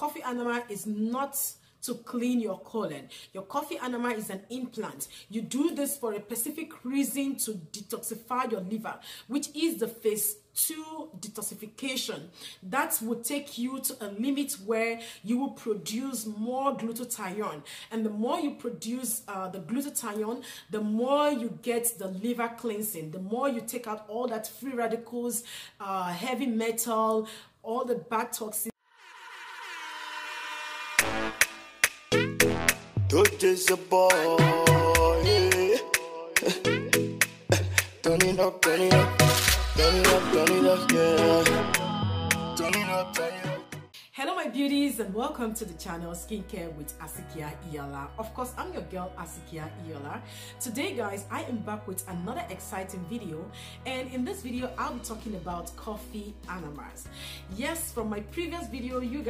coffee enema is not to clean your colon. Your coffee enema is an implant. You do this for a specific reason, to detoxify your liver, which is the phase 2 detoxification. That will take you to a limit where you will produce more glutathione, and the more you produce the glutathione, the more you get the liver cleansing, the more you take out all that free radicals, heavy metal, all the bad toxins. Don't is a boy. Turn it up, turn it up, turn it up, turn it up, yeah. Turn it up, turn it up. Hello my beauties, and welcome to the channel Skincare with Asikia Iola. Of course, I'm your girl Asikia Iola. Today guys, I am back with another exciting video, and in this video I'll be talking about coffee enemas. Yes, from my previous video you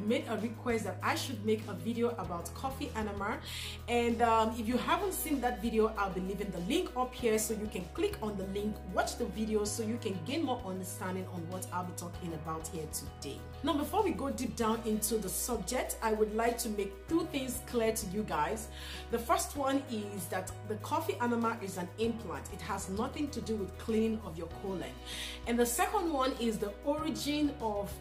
made a request that I should make a video about coffee enema, and if you haven't seen that video, I'll be leaving the link up here so you can click on the link, watch the video so you can gain more understanding on what I'll be talking about here today. Now before we go deep down into the subject, I would like to make two things clear to you guys. The first one is that the coffee enema is an implant. It has nothing to do with cleaning of your colon. And the second one is the origin of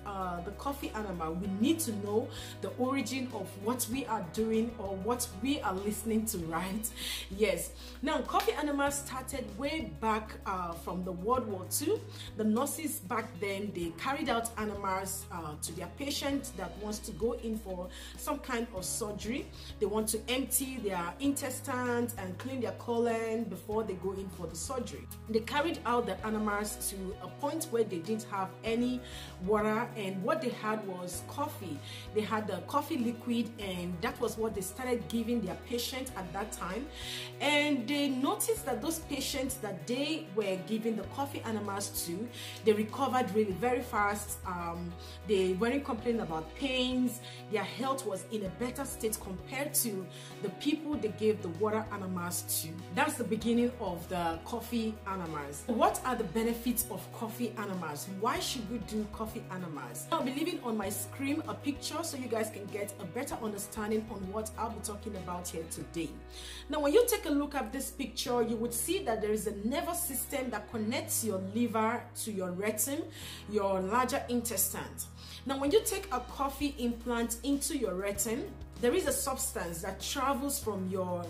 the coffee enema. We need to know the origin of what we are doing or what we are listening to, right? Yes. Now, coffee enema started way back from the World War II. The nurses back then, they carried out enemas to their patients that wants to go in for some kind of surgery. They want to empty their intestines and clean their colon before they go in for the surgery. They carried out the enemas to a point where they didn't have any water, and what they had was coffee. They had the coffee liquid, and that was what they started giving their patients at that time. And they noticed that those patients that they were giving the coffee enemas to, they recovered really very fast. They weren't complaining about pains. Their health was in a better state compared to the people they gave the water enemas to. That's the beginning of the coffee enemas. What are the benefits of coffee enemas? Why should we do coffee enemas? I'll be leaving on my screen a picture so you guys can get a better understanding on what I'll be talking about here today. Now, when you take a look at this picture, you would see that there is a nervous system that connects your liver to your rectum, your larger intestines. Now, when you take a coffee implant into your rectum, there is a substance that travels from your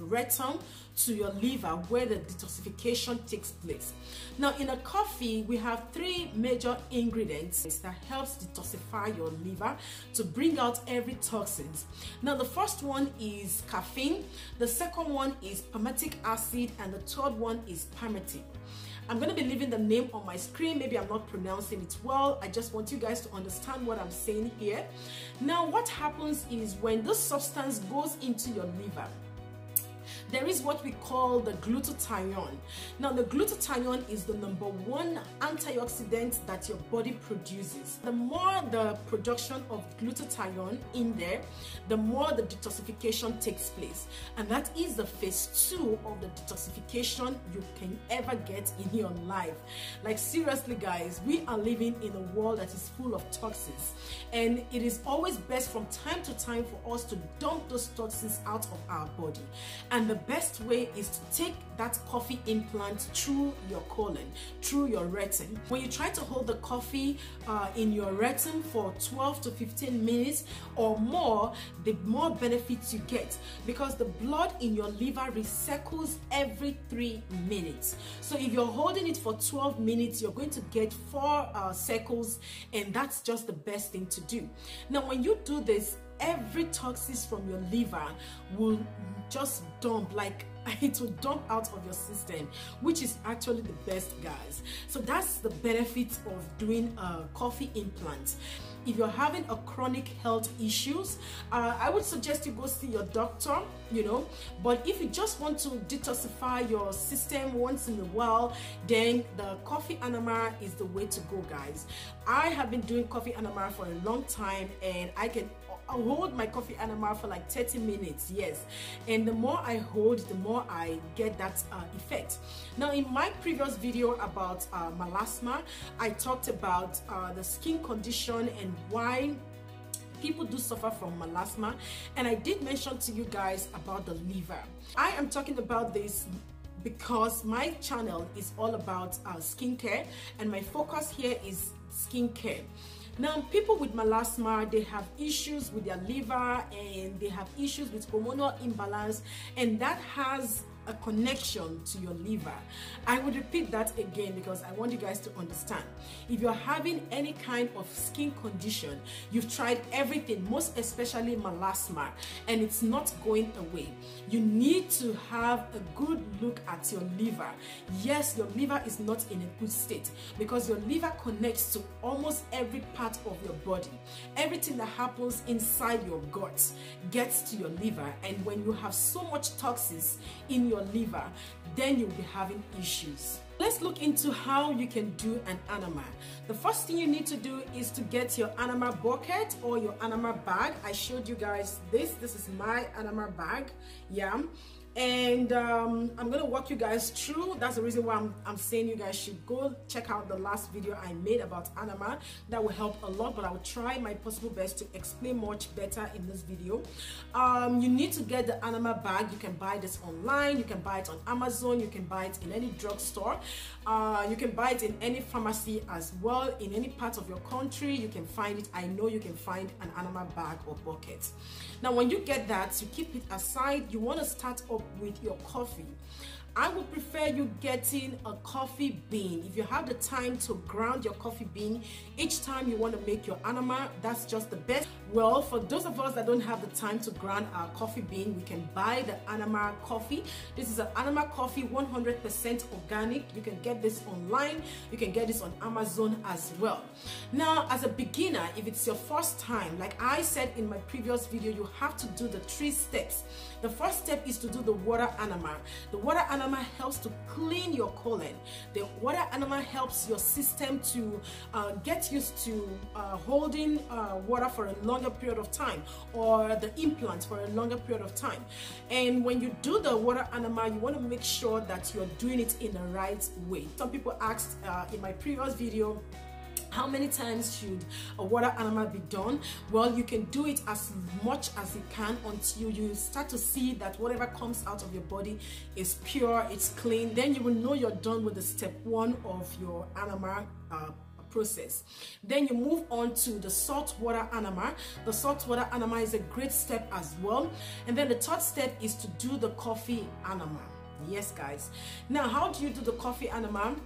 rectum to your liver where the detoxification takes place. Now, in a coffee, we have three major ingredients that helps detoxify your liver to bring out every toxins. Now, the first one is caffeine, the second one is palmitic acid, and the third one is palmitic. I'm going to be leaving the name on my screen. Maybe I'm not pronouncing it well. I just want you guys to understand what I'm saying here. Now, what happens is when this substance goes into your liver, there is what we call the glutathione. Now, the glutathione is the #1 antioxidant that your body produces. The more the production of glutathione in there, the more the detoxification takes place. And that is the phase 2 of the detoxification you can ever get in your life. Like, seriously guys, we are living in a world that is full of toxins. And it is always best from time to time for us to dump those toxins out of our body. And the best way is to take that coffee implant through your colon, through your rectum. When you try to hold the coffee in your rectum for 12 to 15 minutes or more, the more benefits you get, because the blood in your liver recycles every 3 minutes. So if you're holding it for 12 minutes, you're going to get 4 cycles, and that's just the best thing to do. Now, when you do this, every toxins from your liver will just dump, like it will dump out of your system, which is actually the best, guys. So that's the benefit of doing a coffee implant. If you're having a chronic health issues, I would suggest you go see your doctor, but if you just want to detoxify your system once in a while, then the coffee enema is the way to go, guys. I have been doing coffee enema for a long time, and I can hold my coffee enema for like 30 minutes, yes, and the more I hold, the more I get that effect. Now, in my previous video about melasma, I talked about the skin condition and why people do suffer from melasma, and I did mention to you guys about the liver. I am talking about this because my channel is all about skincare, and my focus here is skincare. Now, people with melasma, they have issues with their liver and they have issues with hormonal imbalance, and that has a connection to your liver. I would repeat that again because I want you guys to understand. If you're having any kind of skin condition, you've tried everything, most especially melasma, and it's not going away, you need to have a good look at your liver. Yes, your liver is not in a good state because your liver connects to almost every part of your body. Everything that happens inside your guts gets to your liver, and when you have so much toxins in your liver, then you'll be having issues. Let's look into how you can do an enema. The first thing you need to do is to get your enema bucket or your enema bag. I showed you guys this is my enema bag, yeah. And I'm gonna walk you guys through. That's the reason why I'm saying you guys should go check out the last video I made about enema. That will help a lot, but I will try my possible best to explain much better in this video. You need to get the enema bag. You can buy this online, you can buy it on Amazon, you can buy it in any drugstore, you can buy it in any pharmacy as well. In any part of your country you can find it. I know you can find an enema bag or bucket. Now when you get that, you keep it aside. You want to start up with your coffee. I would prefer you getting a coffee bean. If you have the time to ground your coffee bean each time you want to make your enema, that's just the best. Well, for those of us that don't have the time to ground our coffee bean, we can buy the enema coffee. This is an enema coffee, 100% organic. You can get this online. You can get this on Amazon as well. Now, as a beginner, if it's your first time, like I said in my previous video, you have to do the 3 steps. The first step is to do the water enema. The water enema helps to clean your colon. The water enema helps your system to get used to holding water for a longer period of time, or the implant for a longer period of time. And when you do the water enema, you want to make sure that you're doing it in the right way. Some people asked in my previous video, how many times should a water enema be done? Well, you can do it as much as you can until you start to see that whatever comes out of your body is pure, it's clean. Then you will know you're done with the step 1 of your enema process. Then you move on to the salt water enema. The salt water enema is a great step as well. And then the 3rd step is to do the coffee enema. Yes, guys. Now, how do you do the coffee enema?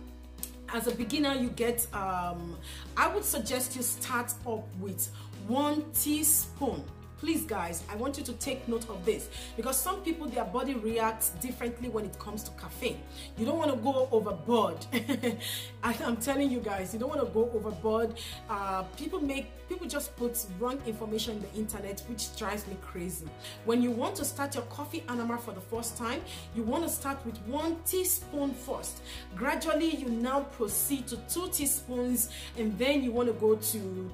As a beginner, you get I would suggest you start up with 1 teaspoon. Please guys, I want you to take note of this because some people, their body reacts differently when it comes to caffeine. You don't want to go overboard. I'm telling you guys, you don't want to go overboard. People just put wrong information in the internet, which drives me crazy. When you want to start your coffee enema for the first time, you want to start with 1 teaspoon first. Gradually, you now proceed to 2 teaspoons, and then you want to go to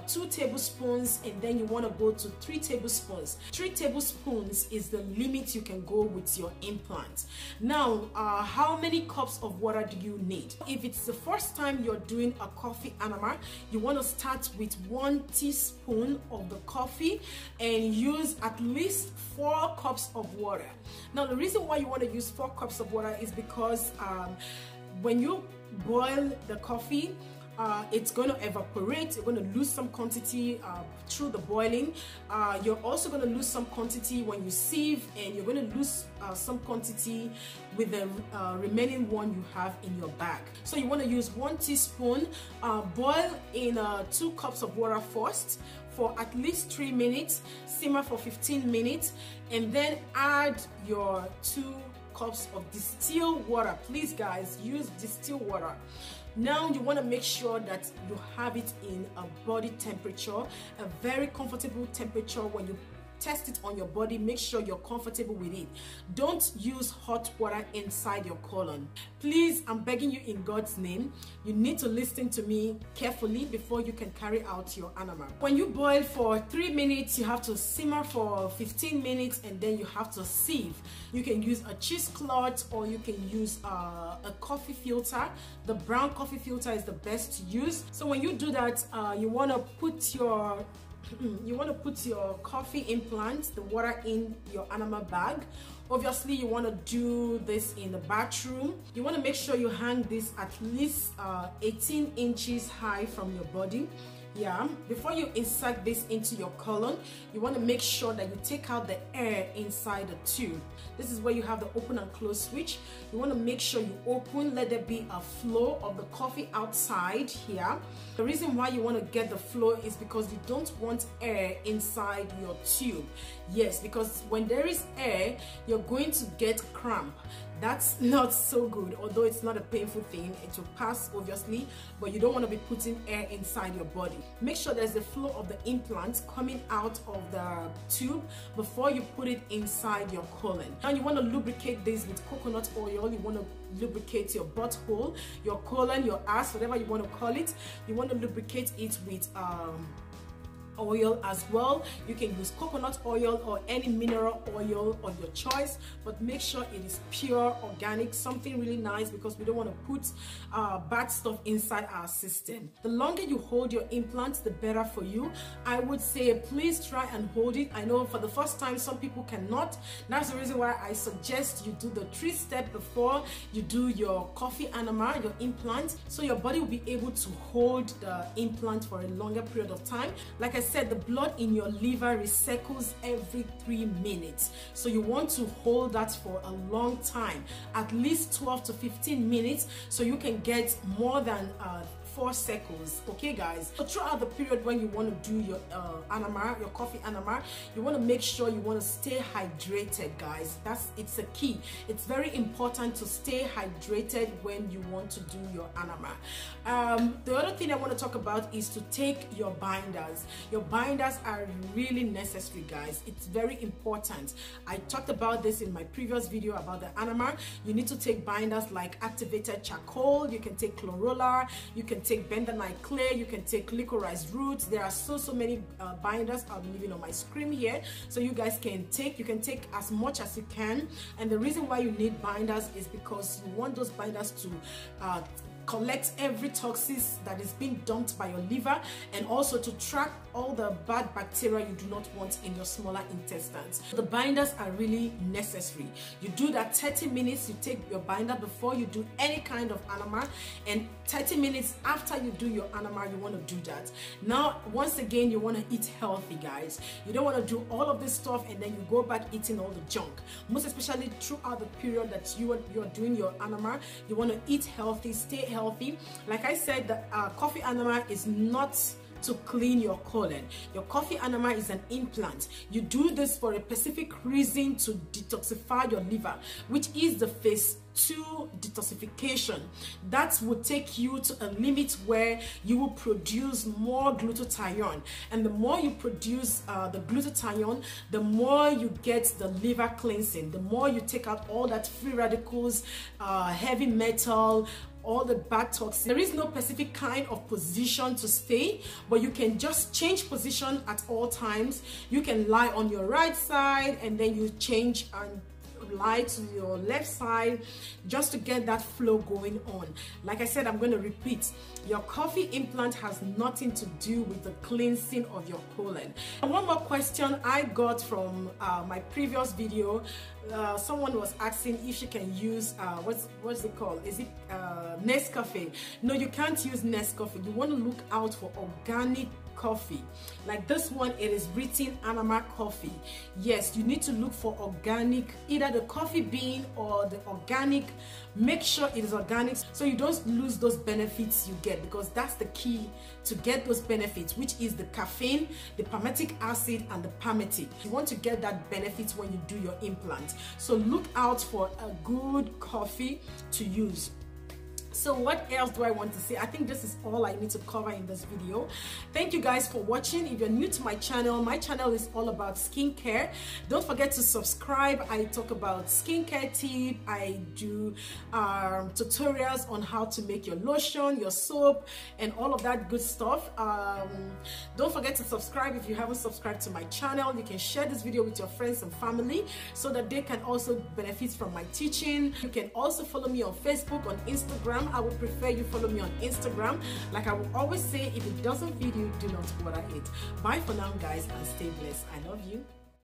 2 tablespoons, and then you want to go to 3 tablespoons. 3 tablespoons is the limit you can go with your implant. Now, how many cups of water do you need? If it's the first time you're doing a coffee enema, you want to start with 1 teaspoon of the coffee and use at least 4 cups of water. Now, the reason why you want to use 4 cups of water is because when you boil the coffee, it's going to evaporate. You're going to lose some quantity through the boiling. You're also going to lose some quantity when you sieve, and you're going to lose some quantity with the remaining one you have in your bag. So you want to use 1 teaspoon, boil in 2 cups of water first for at least 3 minutes, simmer for 15 minutes, and then add your 2 cups of distilled water. Please guys, use distilled water. Now you want to make sure that you have it in a body temperature, a very comfortable temperature. When you test it on your body, make sure you're comfortable with it. Don't use hot water inside your colon. Please, I'm begging you in God's name, you need to listen to me carefully before you can carry out your enema. When you boil for 3 minutes, you have to simmer for 15 minutes, and then you have to sieve. You can use a cheesecloth, or you can use a coffee filter. The brown coffee filter is the best to use. So when you do that, you want to put your you want to put your coffee implant, the water in your Enema bag. Obviously, you want to do this in the bathroom. You want to make sure you hang this at least 18 inches high from your body. Yeah, before you insert this into your colon, you want to make sure that you take out the air inside the tube. This is where you have the open and close switch. You want to make sure you open, let there be a flow of the coffee outside here. The reason why you want to get the flow is because you don't want air inside your tube. Yes, because when there is air, you're going to get cramp. That's not so good, although it's not a painful thing. It will pass, obviously, but you don't want to be putting air inside your body. Make sure there's a flow of the implant coming out of the tube before you put it inside your colon. Now you want to lubricate this with coconut oil. You want to lubricate your butthole, your colon, your ass, whatever you want to call it. You want to lubricate it with oil as well. You can use coconut oil or any mineral oil of your choice, but make sure it is pure, organic, something really nice, because we don't want to put bad stuff inside our system. The longer you hold your implants, the better for you. I would say please try and hold it. I know for the first time some people cannot. That's the reason why I suggest you do the 3-step before you do your coffee enema, your implant, so your body will be able to hold the implant for a longer period of time. Like I said, the blood in your liver recycles every 3 minutes, so you want to hold that for a long time, at least 12 to 15 minutes, so you can get more than 4 cycles. Okay guys, so throughout the period when you want to do your enema, your coffee enema, you want to make sure you want to stay hydrated, guys. It's a key. It's very important to stay hydrated when you want to do your enema. The other thing I want to talk about is to take your binders. Your binders are really necessary, guys. It's very important. I talked about this in my previous video about the enema. You need to take binders like activated charcoal. You can take chlorella. You can take bentonite clay. You can take liquorized roots. There are so many binders. I'll be leaving on my screen here, so you guys can take. You can take as much as you can. And the reason why you need binders is because you want those binders to collect every toxin that is being dumped by your liver, and also to track all the bad bacteria you do not want in your smaller intestines. The binders are really necessary. You do that 30 minutes, you take your binder before you do any kind of enema, and 30 minutes after you do your enema, you want to do that. Now, once again, you want to eat healthy, guys. You don't want to do all of this stuff and then you go back eating all the junk. Most especially throughout the period that you're doing your enema, you want to eat healthy, stay healthy. Like I said, the coffee enema is not to clean your colon. Your coffee enema is an implant. You do this for a specific reason, to detoxify your liver, which is the phase 2 detoxification. That will take you to a limit where you will produce more glutathione, and the more you produce the glutathione, the more you get the liver cleansing, the more you take out all that free radicals, heavy metal, all the bad toxins. There is no specific kind of position to stay, but you can just change position at all times. You can lie on your right side and then you change and lie to your left side, just to get that flow going on. Like I said, I'm going to repeat, your coffee implant has nothing to do with the cleansing of your colon. And one more question I got from my previous video. Someone was asking if she can use what's it called? Is it Nescafe? No, you can't use Nescafe. You want to look out for organic coffee. Like this one, it is written Enema coffee. Yes, you need to look for organic, either the coffee bean or the organic. Make sure it is organic so you don't lose those benefits you get, because that's the key to get those benefits, which is the caffeine, the palmitic acid, and the palmitic. You want to get that benefit when you do your implant. So look out for a good coffee to use. So what else do I want to say? I think this is all I need to cover in this video. Thank you guys for watching. If you're new to my channel is all about skincare. Don't forget to subscribe. I talk about skincare tips. I do tutorials on how to make your lotion, your soap, and all of that good stuff. Don't forget to subscribe if you haven't subscribed to my channel. You can share this video with your friends and family so that they can also benefit from my teaching. You can also follow me on Facebook, on Instagram. Instagram, I would prefer you follow me on Instagram. Like I will always say, if it doesn't feed you, do not water it. Bye for now, guys, and stay blessed. I love you.